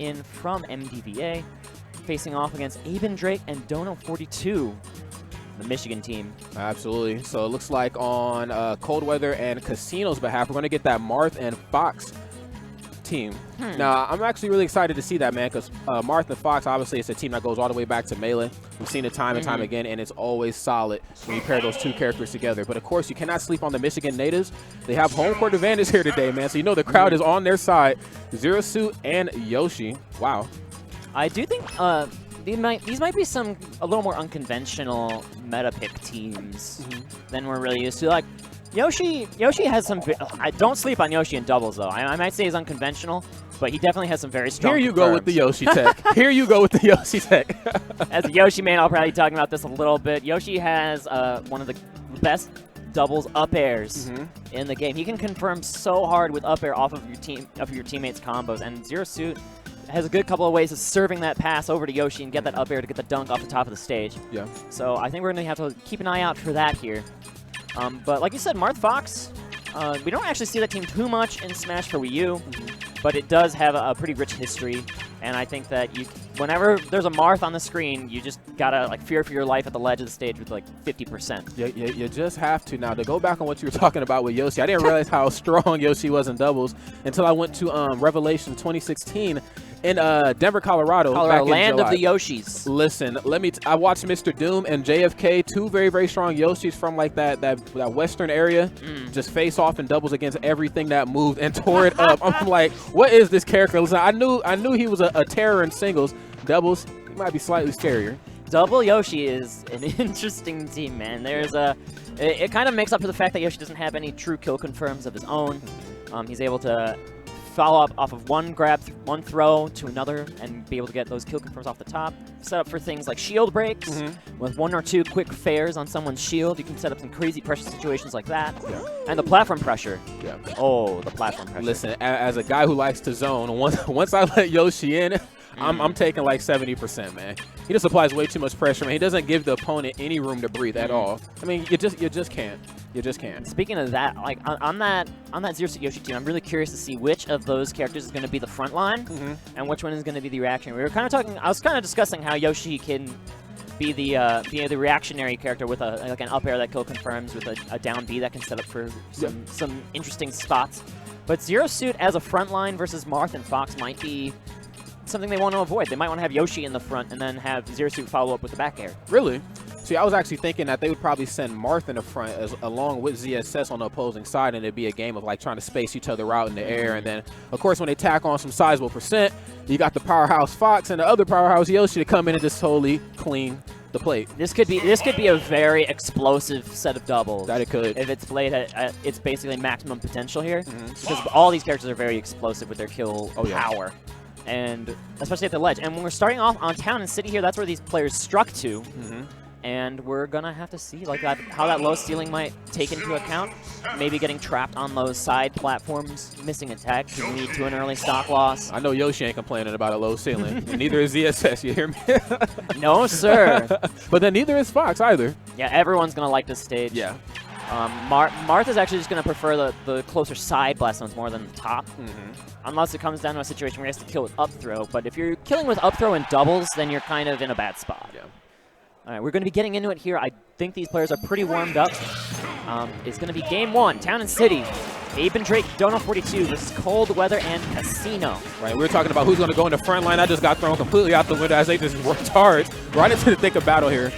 in from MDVA, facing off against AbenDrake and Dono42, the Michigan team. Absolutely. So it looks like on ColdWeatherr and Kasino's behalf, we're going to get that Marth and Fox team. Now, I'm actually really excited to see that, man, because Marth and Fox, obviously, it's a team that goes all the way back to Melee. We've seen it time and time again, and it's always solid when you pair those two characters together. But, of course, you cannot sleep on the Michigan natives. They have home court advantage here today, man, so you know the crowd is on their side. Zero Suit and Yoshi. Wow. I do think these might be a little more unconventional meta pick teams than we're really used to. Like, Yoshi has some. I don't sleep on Yoshi in doubles though. I might say he's unconventional, but he definitely has some very strong. Here you go with the Yoshi tech. Here you go with the Yoshi tech. As a Yoshi man, I'll probably be talking about this a little bit. Yoshi has one of the best doubles up airs in the game. He can confirm so hard with up air off of your teammates' combos, and Zero Suit has a good couple of ways of serving that pass over to Yoshi and get that up air to get the dunk off the top of the stage. Yeah. So I think we're going to have to keep an eye out for that here. But like you said, Marth Fox, we don't actually see that team too much in Smash for Wii U, but it does have a pretty rich history. And I think that whenever there's a Marth on the screen, you just gotta like fear for your life at the ledge of the stage with like 50%. You just have to. Now, to go back on what you were talking about with Yoshi, I didn't realize how strong Yoshi was in doubles until I went to Revelation 2016 in Denver, Colorado. Land of the Yoshis. Listen, I watched Mr. Doom and JFK, two very, very strong Yoshis from like that western area, just face off in doubles against everything that moved and tore it up. I'm like, what is this character? Listen, I knew he was a terror in singles. Doubles, he might be slightly scarier. Double Yoshi is an interesting team, man. It kind of makes up for the fact that Yoshi doesn't have any true kill confirms of his own. He's able to follow up off of one grab, one throw to another, and be able to get those kill confirms off the top. Set up for things like shield breaks. With one or two quick fairs on someone's shield, you can set up some crazy pressure situations like that. And the platform pressure. Oh, the platform pressure. Listen, as a guy who likes to zone, once I let Yoshi in, I'm taking like 70%, man. He just applies way too much pressure, man. He doesn't give the opponent any room to breathe at all. I mean, you just can't. You just can't. Speaking of that, like on that Zero Suit Yoshi team, I'm really curious to see which of those characters is going to be the front line and which one is going to be the reactionary. We were kind of talking. I was kind of discussing how Yoshi can be the reactionary character with like an up air that kill confirms, with a down B that can set up for some interesting spots. But Zero Suit as a front line versus Marth and Fox might be something they want to avoid. They might want to have Yoshi in the front and then have Zero Suit follow up with the back air. Really? See, I was actually thinking that they would probably send Marth in the front along with ZSS on the opposing side, and it'd be a game of like trying to space each other out in the air. And then, of course, when they tack on some sizable percent, you got the powerhouse Fox and the other powerhouse Yoshi to come in and just totally clean the plate. This could be a very explosive set of doubles. That it could. If it's played at its basically maximum potential here, because all these characters are very explosive with their kill power. And especially at the ledge. And when we're starting off on Town and City here, that's where these players struck to. And we're going to have to see like how that low ceiling might take into account. Maybe getting trapped on those side platforms, missing attack can lead to an early stock loss. I know Yoshi ain't complaining about a low ceiling. And neither is ZSS, you hear me? No, sir. But then neither is Fox either. Yeah, everyone's going to like this stage. Yeah. Marth is actually just going to prefer the closer side blast zones more than the top. Unless it comes down to a situation where he has to kill with up throw. But if you're killing with up throw and doubles, then you're kind of in a bad spot. Yeah. All right, we're going to be getting into it here. I think these players are pretty warmed up. It's going to be game one, Town and City. AbenDrake Dono42 versus ColdWeatherr and Kasino. Right, we were talking about who's going to go in the front line. I just got thrown completely out the window as they just worked hard. Right into the thick of battle here.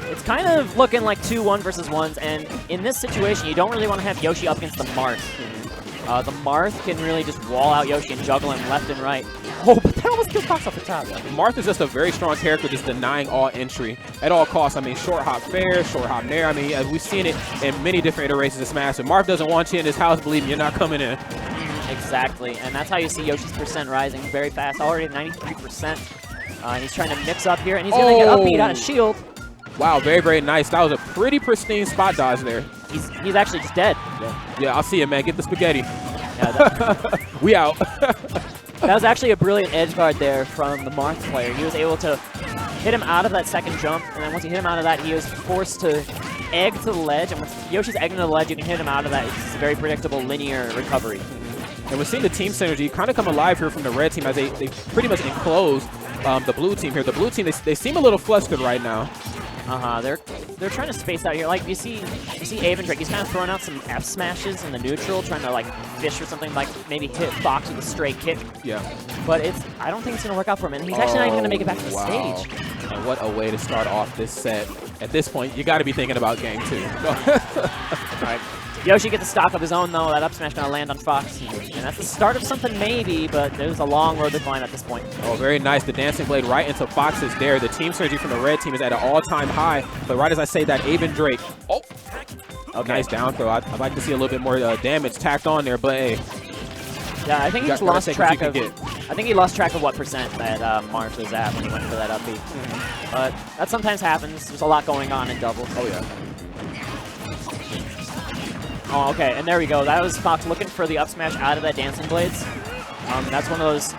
It's kind of looking like 2-1 versus 1s, and in this situation, you don't really want to have Yoshi up against the Marth. The Marth can really just wall out Yoshi and juggle him left and right. Oh, but that almost killed Fox off the top. Marth is just a very strong character, just denying all entry at all costs. I mean, short hop fair, short hop nair. I mean, we've seen it in many different iterations of Smash. If Marth doesn't want you in his house, believe me, you're not coming in. Exactly, and that's how you see Yoshi's percent rising very fast, already at 93%. He's trying to mix up here, and he's going to get upbeat out of shield. Wow, very, very nice. That was a pretty pristine spot dodge there. He's actually just dead. Yeah, I'll see you, man. Get the spaghetti. Yeah, we out. That was actually a brilliant edge guard there from the Marth player. He was able to hit him out of that second jump, and then once he hit him out of that, he was forced to egg to the ledge. And once Yoshi's egging to the ledge, you can hit him out of that. It's just a very predictable linear recovery. And we're seeing the team synergy kind of come alive here from the red team as they pretty much enclose the blue team here. The blue team, they seem a little flustered right now. They're trying to space out here. Like you see AbenDrake, he's kind of throwing out some F smashes in the neutral, trying to like fish for something, like maybe hit Fox with a straight kick. Yeah. But I don't think it's gonna work out for him, and he's actually not even gonna make it back to the stage. And what a way to start off this set. At this point, you got to be thinking about game 2. All right. Yoshi gets a stock of his own, though. That up smash going to land on Fox. And that's the start of something, maybe, but there's a long road to climb at this point. Oh, very nice. The dancing blade right into Fox's dare. The team synergy from the red team is at an all-time high. But right as I say that, AbenDrake. Oh, okay. Nice down throw. I'd like to see a little bit more damage tacked on there, but hey. Yeah, I think he just lost track of. I think he lost track of what percent that Marth was at when he went for that up B. But that sometimes happens. There's a lot going on in doubles. Oh yeah. Oh, okay, and there we go. That was Fox looking for the up smash out of that dancing blades. That's one of those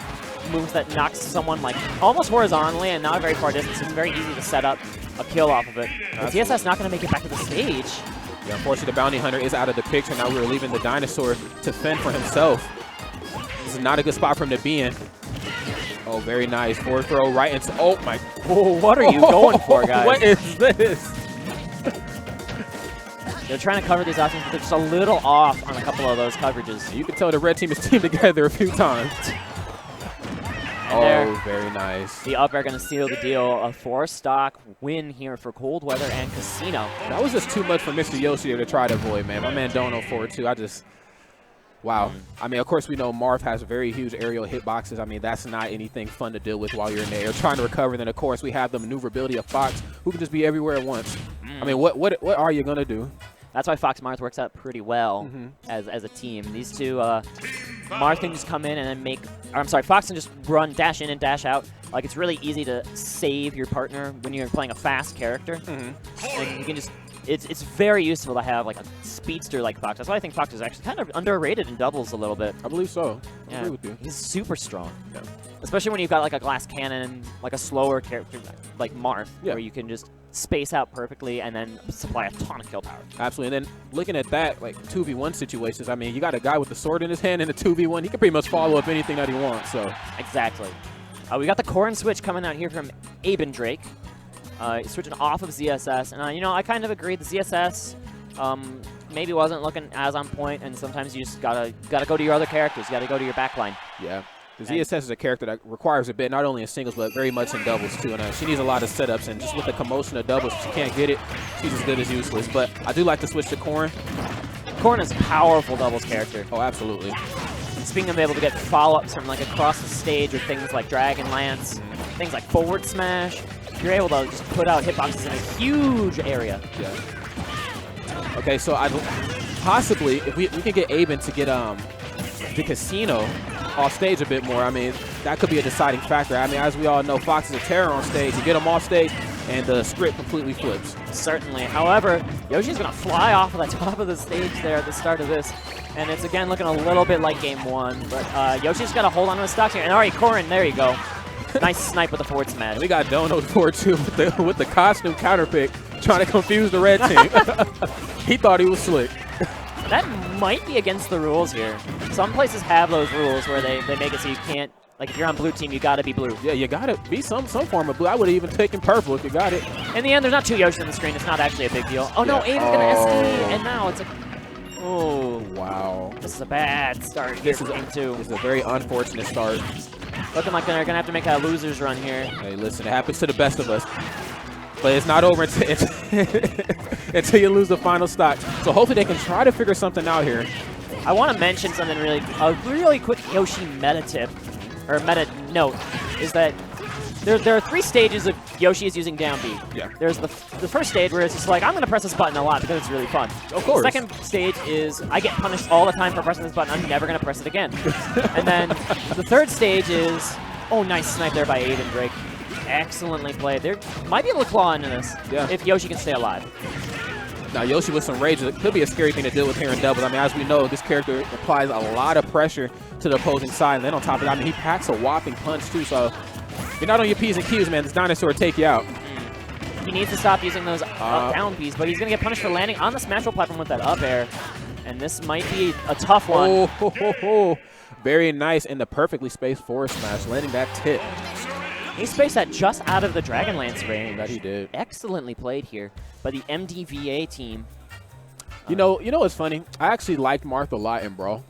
moves that knocks someone like almost horizontally and not a very far distance. It's very easy to set up a kill off of it. But CSS not going to make it back to the stage. Yeah, unfortunately, the bounty hunter is out of the picture. Now we're leaving the dinosaur to fend for himself. This is not a good spot for him to be in. Oh, very nice. Forward throw right into. Oh my. Oh, what are you going for, guys? What is this? They're trying to cover these options, but they're just a little off on a couple of those coverages. You can tell the red team is teamed together a few times. Oh, very nice. The up air going to seal the deal. A 4-stock win here for ColdWeatherr and Kasino. That was just too much for Mr. Yoshi to try to avoid, man. My man Dono42, wow. I mean, of course, we know Marth has very huge aerial hitboxes. I mean, that's not anything fun to deal with while you're in the air trying to recover. And then, of course, we have the maneuverability of Fox, who can just be everywhere at once. I mean, what are you going to do? That's why Fox Marth works out pretty well as a team. These two, Marth can just come in and then make, or I'm sorry, Fox can just run, dash in and dash out. Like, it's really easy to save your partner when you're playing a fast character. And you can just, it's very useful to have like a speedster like Fox. That's why I think Fox is actually kind of underrated in doubles a little bit. I believe so. Yeah. I agree with you. He's super strong. Yeah. Especially when you've got like a glass cannon, like a slower character like Marth, where you can just space out perfectly and then supply a ton of kill power. Absolutely. And then looking at that, like 2v1 situations, I mean, you got a guy with a sword in his hand in a 2v1. He can pretty much follow up anything that he wants. So exactly. We got the corn switch coming out here from AbenDrake. Switching off of ZSS. And, you know, I kind of agree. The ZSS maybe wasn't looking as on point, and sometimes you just gotta go to your other characters. You gotta go to your backline. Yeah. The ZSS is a character that requires a bit, not only in singles, but very much in doubles, too. And she needs a lot of setups, and just with the commotion of doubles, she can't get it. She's as good as useless. But I do like to switch to Corn. Corn is a powerful doubles character. Oh, absolutely. And speaking of able to get follow-ups from, like, across the stage with things like Dragon Lance, things like Forward Smash, you're able to just put out hitboxes in a huge area. Yeah. Okay, so possibly, if we can get Aben to get the Casino off stage a bit more, I mean, that could be a deciding factor. I mean, as we all know, Fox is a terror on stage. You get him off stage, and the script completely flips. Certainly. However, Yoshi's going to fly off of the top of the stage there at the start of this, and it's, again, looking a little bit like Game 1. But Yoshi's got to hold on to his stocks here. And all right, Corrin, there you go. Nice snipe with the forward smash. We got Dono42 with the costume counterpick, trying to confuse the red team. He thought he was slick. That might be against the rules here. Some places have those rules where they make it so you can't, like if you're on blue team, you gotta be blue. Yeah, you gotta be some form of blue. I would have even taken purple if you got it. In the end, there's not two Yoshis on the screen. It's not actually a big deal. Oh no, Aben's gonna SD, and now it's a... Oh. Wow. This is a bad start here for Game 2. This is a very unfortunate start. Looking like they're gonna have to make a loser's run here. Hey, listen, it happens to the best of us. But it's not over until you lose the final stock. So hopefully they can try to figure something out here. I want to mention something a really quick Yoshi meta tip, or meta note, is that there are 3 stages of Yoshi is using down B. Yeah. There's the first stage where it's just like, I'm going to press this button a lot because it's really fun. Of course. The second stage is, I get punished all the time for pressing this button. I'm never going to press it again. And then the third stage is, oh, nice snipe there by AbenDrake. Excellently played. There might be able to claw into this if Yoshi can stay alive. Now, Yoshi with some rage, it could be a scary thing to deal with here in doubles. I mean, as we know, this character applies a lot of pressure to the opposing side. And then on top of that, I mean, he packs a whopping punch, too. So if you're not on your P's and Q's, man, this dinosaur will take you out. He needs to stop using those down P's, but he's going to get punished for landing on the Smashville platform with that up air. And this might be a tough one. Oh, ho, ho, ho. Very nice in the perfectly spaced forward smash, landing that tip. He spaced that just out of the Dragonlance range. That he did. Excellently played here by the MDVA team. You know what's funny? I actually liked Marth a lot in Brawl.